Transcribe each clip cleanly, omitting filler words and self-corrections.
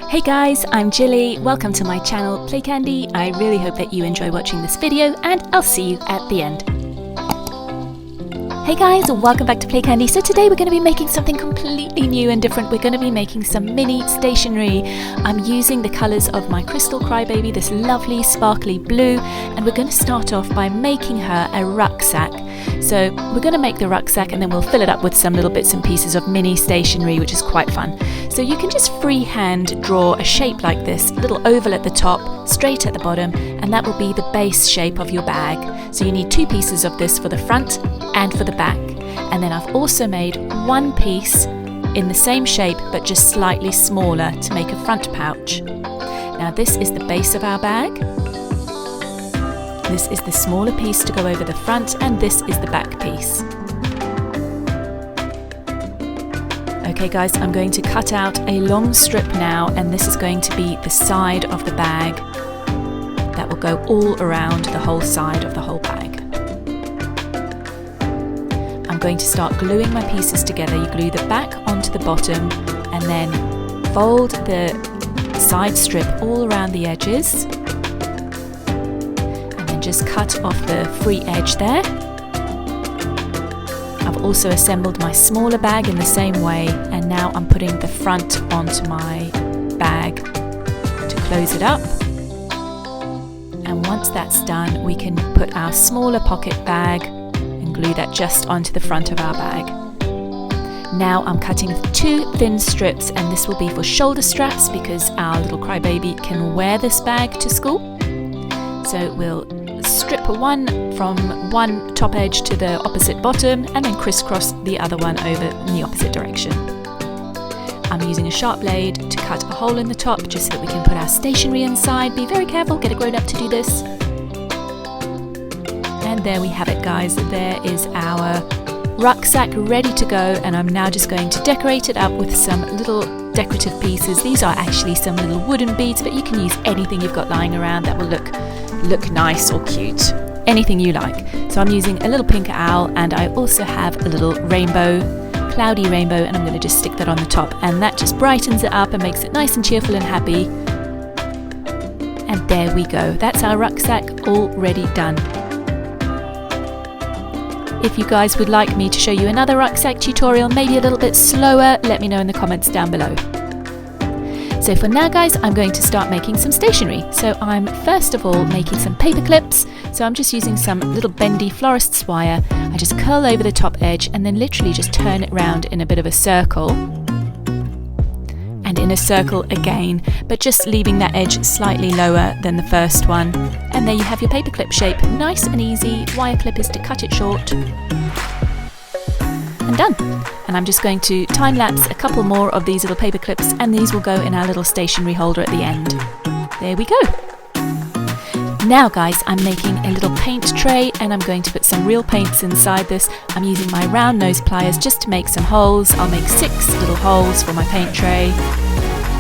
Hey guys, I'm Jilly. Welcome to my channel Play Candy. I really hope that you enjoy watching this video and I'll see you at the end. Hey guys, welcome back to Play Candy. So today we're going to be making something completely new and different. We're going to be making some mini stationery. I'm using the colours of my crystal crybaby, this lovely sparkly blue, and we're going to start off by making her a rucksack. So we're going to make the rucksack and then we'll fill it up with some little bits and pieces of mini stationery, which is quite fun. So you can just freehand draw a shape like this, a little oval at the top, straight at the bottom, and that will be the base shape of your bag. So you need two pieces of this for the front and for the back. And then I've also made one piece in the same shape but just slightly smaller to make a front pouch. Now this is the base of our bag. This is the smaller piece to go over the front, and this is the back piece. Okay guys, I'm going to cut out a long strip now, and this is going to be the side of the bag that will go all around the whole side of the whole bag. I'm going to start gluing my pieces together. You glue the back onto the bottom and then fold the side strip all around the edges. Just cut off the free edge there. I've also assembled my smaller bag in the same way, and now I'm putting the front onto my bag to close it up. And once that's done, we can put our smaller pocket bag and glue that just onto the front of our bag. Now I'm cutting two thin strips, and this will be for shoulder straps because our little crybaby can wear this bag to school. So we'll strip one from one top edge to the opposite bottom and then crisscross the other one over in the opposite direction. I'm using a sharp blade to cut a hole in the top just so that we can put our stationery inside. Be very careful, get a grown up to do this. And there we have it guys, there is our rucksack ready to go, and I'm now just going to decorate it up with some little decorative pieces. These are actually some little wooden beads, but you can use anything you've got lying around that will look nice or cute, anything you like. So I'm using a little pink owl, and I also have a little rainbow, cloudy rainbow, and I'm going to just stick that on the top, and that just brightens it up and makes it nice and cheerful and happy. And there we go, that's our rucksack already done. If you guys would like me to show you another rucksack tutorial, maybe a little bit slower, let me know in the comments down below. So for now guys, I'm going to start making some stationery. So I'm first of all making some paper clips. So I'm just using some little bendy florist's wire. I just curl over the top edge and then literally just turn it round in a bit of a circle. And in a circle again, but just leaving that edge slightly lower than the first one. And there you have your paper clip shape. Nice and easy. Wire clip is to cut it short. And done. And I'm just going to time lapse a couple more of these little paper clips, and these will go in our little stationery holder at the end. There we go. Now guys, I'm making a little paint tray, and I'm going to put some real paints inside this. I'm using my round nose pliers just to make some holes. I'll make 6 little holes for my paint tray.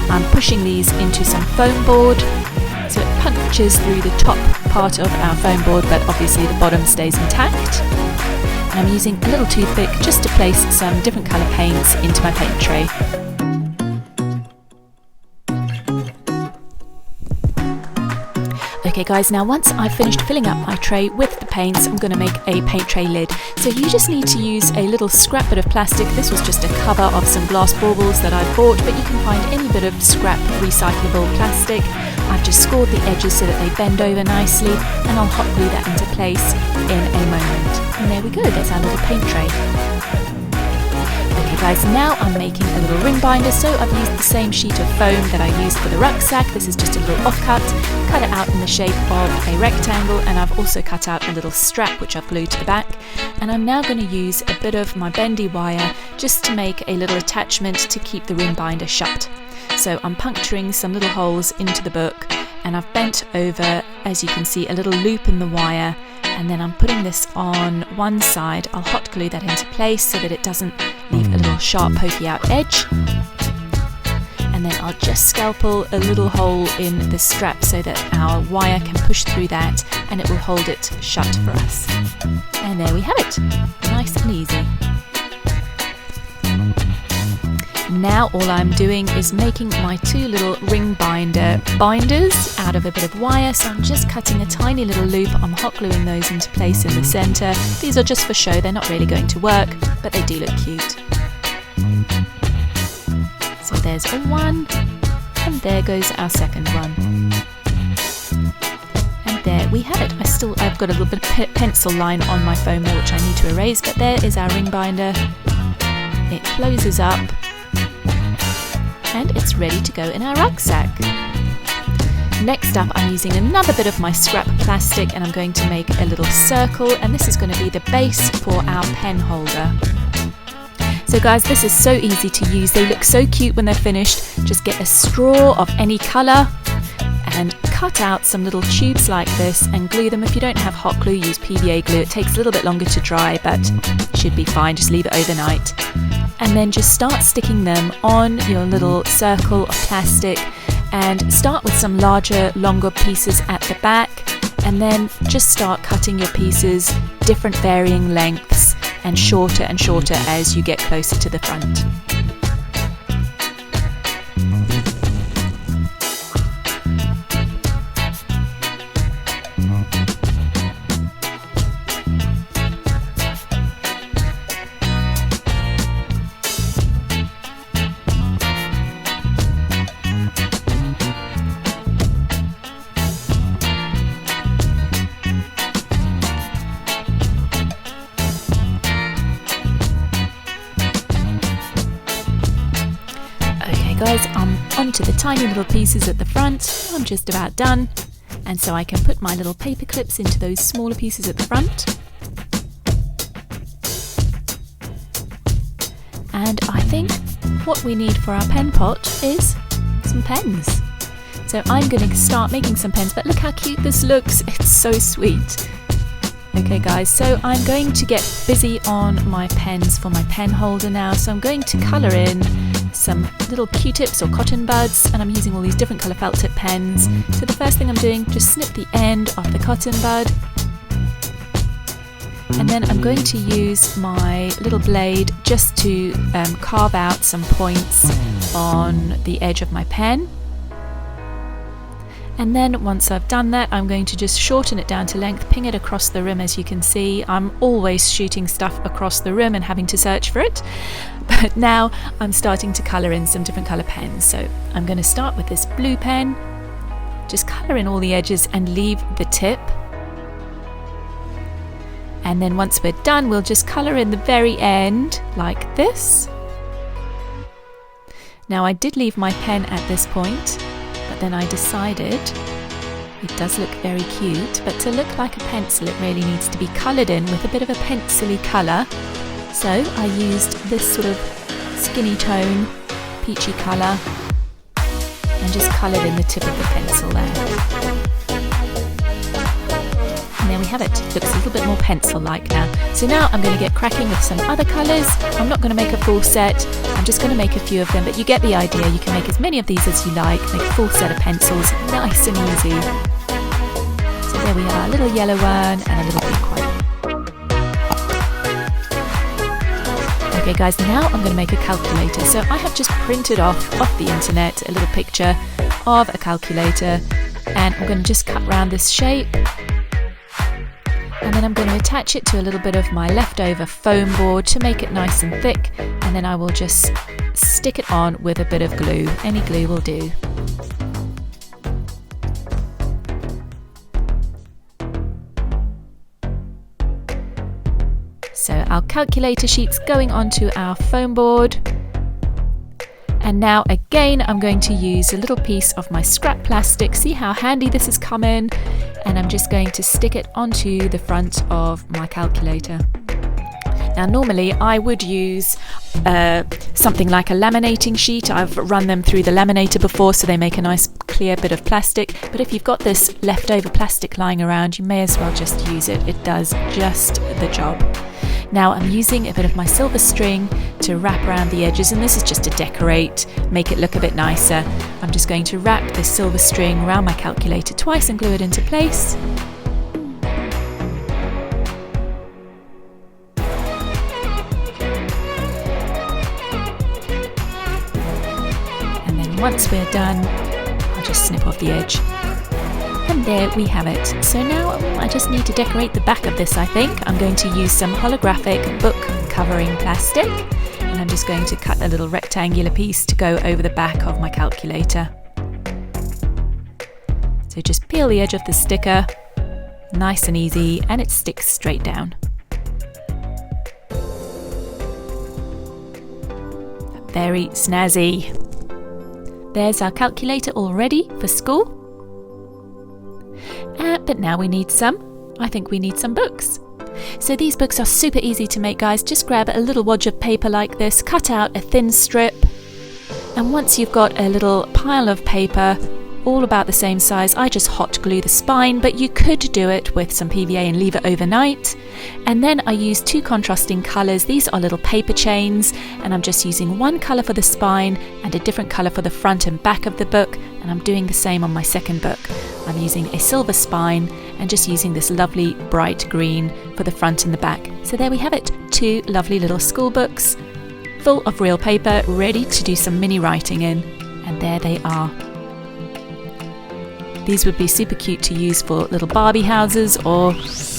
I'm pushing these into some foam board so it punctures through the top part of our foam board, but obviously the bottom stays intact. And I'm using a little toothpick just to place some different colour paints into my paint tray. Okay guys, now once I've finished filling up my tray with the paints, I'm going to make a paint tray lid. So you just need to use a little scrap bit of plastic. This was just a cover of some glass baubles that I bought, but you can find any bit of scrap recyclable plastic. I've just scored the edges so that they bend over nicely, and I'll hot glue that into place in a moment. And there we go, that's our little paint tray. Okay guys, now I'm making a little ring binder. So I've used the same sheet of foam that I used for the rucksack. This is just a little offcut, cut it out in the shape of a rectangle, and I've also cut out a little strap which I've glued to the back. And I'm now going to use a bit of my bendy wire just to make a little attachment to keep the ring binder shut. So I'm puncturing some little holes into the book, and I've bent over, as you can see, a little loop in the wire, and then I'm putting this on one side. I'll hot glue that into place so that it doesn't leave a little sharp pokey out edge. And then I'll just scalpel a little hole in the strap so that our wire can push through that, and it will hold it shut for us. And there we have it, nice and easy. Now all I'm doing is making my two little ring binder binders out of a bit of wire, so I'm just cutting a tiny little loop. I'm hot gluing those into place in the centre. These are just for show, they're not really going to work, but they do look cute. So there's a one, and there goes our second one. And there we have it. I've got a little bit of pencil line on my foam there which I need to erase, but there is our ring binder. It closes up and it's ready to go in our rucksack. Next up, I'm using another bit of my scrap plastic and I'm going to make a little circle, and this is going to be the base for our pen holder. So guys, this is so easy to use. They look so cute when they're finished. Just get a straw of any colour and cut out some little tubes like this and glue them. If you don't have hot glue, use PVA glue. It takes a little bit longer to dry, but should be fine. Just leave it overnight. And then just start sticking them on your little circle of plastic, and start with some larger, longer pieces at the back, and then just start cutting your pieces different varying lengths and shorter as you get closer to the front. Guys, I'm onto the tiny little pieces at the front. I'm just about done, and so I can put my little paper clips into those smaller pieces at the front. And I think what we need for our pen pot is some pens. So I'm going to start making some pens, but look how cute this looks. It's so sweet. Okay guys, so I'm going to get busy on my pens for my pen holder now. So I'm going to colour in some little Q-tips or cotton buds, and I'm using all these different colour felt tip pens. So the first thing I'm doing, just snip the end of the cotton bud, and then I'm going to use my little blade just to carve out some points on the edge of my pen. And then once I've done that, I'm going to just shorten it down to length, ping it across the rim. As you can see, I'm always shooting stuff across the rim and having to search for it. But now I'm starting to colour in some different colour pens. So I'm going to start with this blue pen, just colour in all the edges and leave the tip. And then once we're done, we'll just colour in the very end like this. Now I did leave my pen at this point, but then I decided it does look very cute, but to look like a pencil it really needs to be coloured in with a bit of a pencil-y colour. So I used this sort of skinny tone, peachy colour, and just coloured in the tip of the pencil there. And there we have it. Looks a little bit more pencil-like now. So now I'm going to get cracking with some other colours. I'm not going to make a full set, I'm just going to make a few of them, but you get the idea. You can make as many of these as you like, make a full set of pencils, nice and easy. So there we are, a little yellow one and a little pink one. Okay guys, now I'm going to make a calculator. So I have just printed off the internet a little picture of a calculator, and I'm going to just cut around this shape. And then I'm going to attach it to a little bit of my leftover foam board to make it nice and thick, and then I will just stick it on with a bit of glue. Any glue will do. So our calculator sheet's going onto our foam board. And now again I'm going to use a little piece of my scrap plastic. See how handy this has come in? And I'm just going to stick it onto the front of my calculator. Now normally I would use something like a laminating sheet. I've run them through the laminator before, so they make a nice clear bit of plastic. But if you've got this leftover plastic lying around, you may as well just use it. It does just the job. Now I'm using a bit of my silver string to wrap around the edges, and this is just to decorate, make it look a bit nicer. I'm just going to wrap this silver string around my calculator twice and glue it into place. And once we're done, I'll just snip off the edge. And there we have it. So now I just need to decorate the back of this, I think. I'm going to use some holographic book covering plastic, and I'm just going to cut a little rectangular piece to go over the back of my calculator. So just peel the edge of the sticker, nice and easy, and it sticks straight down. Very snazzy. There's our calculator all ready for school. But now we need I think we need some books. So these books are super easy to make, guys. Just grab a little wad of paper like this, cut out a thin strip, and once you've got a little pile of paper all about the same size, I just hot glue the spine, but you could do it with some PVA and leave it overnight. And then I use 2 contrasting colours. These are little paper chains, and I'm just using one colour for the spine and a different colour for the front and back of the book, and I'm doing the same on my second book. I'm using a silver spine and just using this lovely bright green for the front and the back. So there we have it, 2 lovely little school books full of real paper, ready to do some mini writing in. And there they are. These would be super cute to use for little Barbie houses or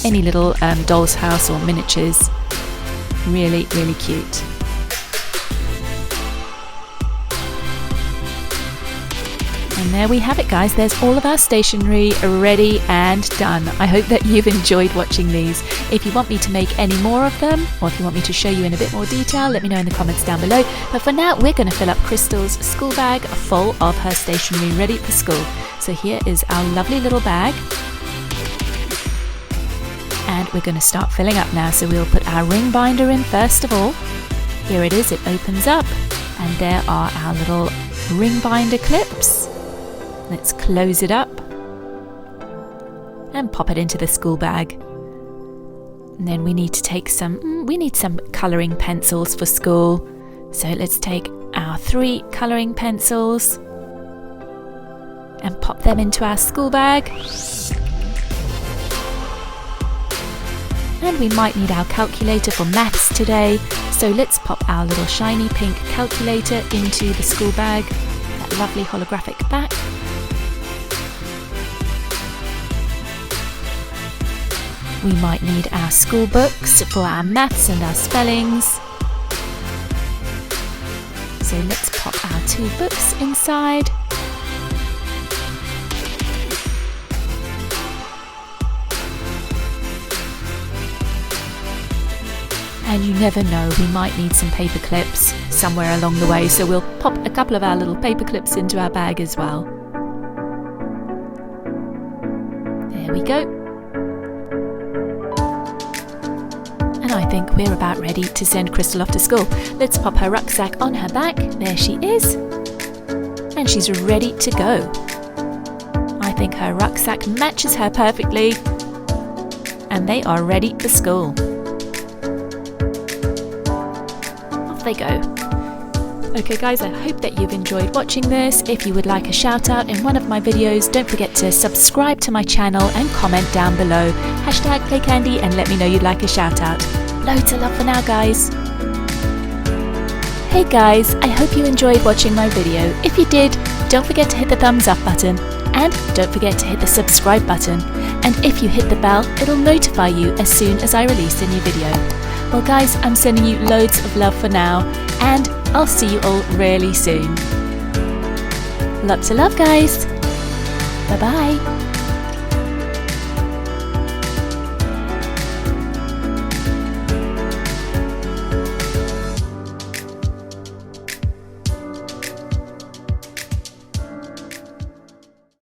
any little doll's house or miniatures. Really, really cute. And there we have it, guys. There's all of our stationery ready and done. I hope that you've enjoyed watching these. If you want me to make any more of them, or if you want me to show you in a bit more detail, let me know in the comments down below. But for now, we're going to fill up Crystal's school bag full of her stationery ready for school. So here is our lovely little bag. And we're going to start filling up now. So we'll put our ring binder in first of all. Here it is, it opens up. And there are our little ring binder clips. Let's close it up and pop it into the school bag. And then we need to take some colouring pencils for school. So let's take our 3 colouring pencils and pop them into our school bag. And we might need our calculator for maths today. So let's pop our little shiny pink calculator into the school bag. That lovely holographic back. We might need our school books for our maths and our spellings. So let's pop our 2 books inside. And you never know, we might need some paper clips somewhere along the way, so we'll pop a couple of our little paper clips into our bag as well. There we go. And I think we're about ready to send Crystal off to school. Let's pop her rucksack on her back. There she is. And she's ready to go. I think her rucksack matches her perfectly. And they are ready for school. Off they go. Okay guys, I hope that you've enjoyed watching this. If you would like a shout out in one of my videos, don't forget to subscribe to my channel and comment down below. #PlayCandy and let me know you'd like a shout out. Loads of love for now, guys. Hey guys, I hope you enjoyed watching my video. If you did, don't forget to hit the thumbs up button and don't forget to hit the subscribe button. And if you hit the bell, it'll notify you as soon as I release a new video. Well guys, I'm sending you loads of love for now and I'll see you all really soon. Lots of love, guys. Bye bye.